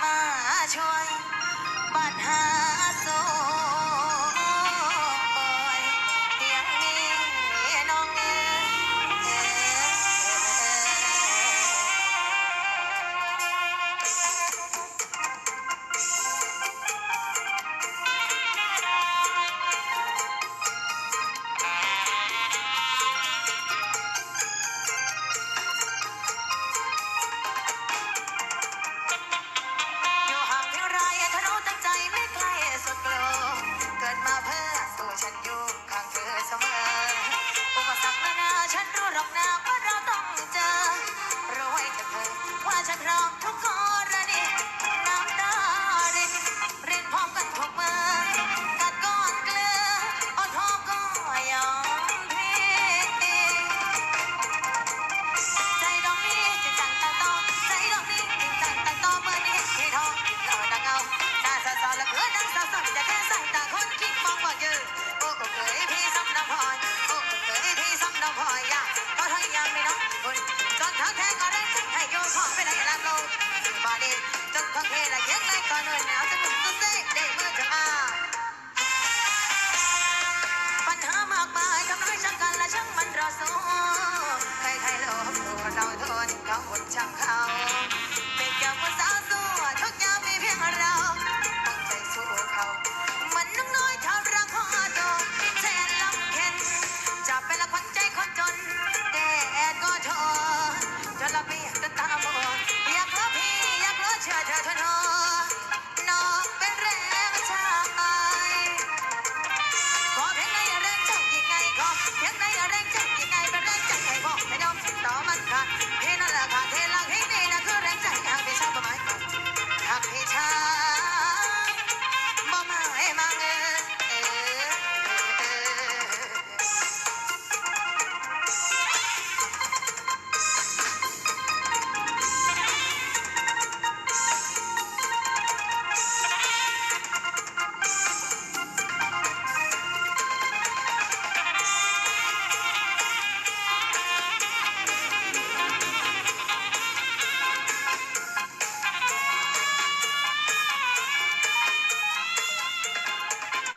มาช่วยบัดหาโซยยังมีน้องอยู่ห่างเพียงไรถ้ารู้ตั้งใจไม่ไกลสุดโลกเกิดมาเพื่อสู้ฉันอยู่ข้างเธอเสมออุปสรรคนานาฉันรู้หรอกนะว่าเราต้องเจอรู้ไว้เถอะเธอว่าฉันพร้อมทุกกรณีน้ำตารินรินพร้อมกันทุกเมื่อกัดก้อนเกลืออ่อนหอมก็ยอมพี่ใจดอกนี้จริงจังตั้งโตใจดอกนี้จริงจังตั้งโตเมื่อนี้ที่ทองเราดังเอาหน้าสะสอนและเพื่อนนั่งสาวสนจะแค่สายตาคนคิดมองว่ายืนโอ้โอ้เคยพี่ซ้ำน้ำพอยโอ้โอ้เคยพี่ซ้ำน้ำพอยอยากก็ทำยังไม่น้องคุณจนทั้งแท้ก็ได้จึงให้โยนของไปได้ลำโลกบอดี้จนทั้งเพลและยังไงก็เหนื่อยหนาวจะหนุนจะเซ่ได้เมื่อจะมาปัญหามากมายทำให้ช่างกันและช่างมันรอสู้ใครๆหลบหลู่เราทนเขาหมดช่างเขา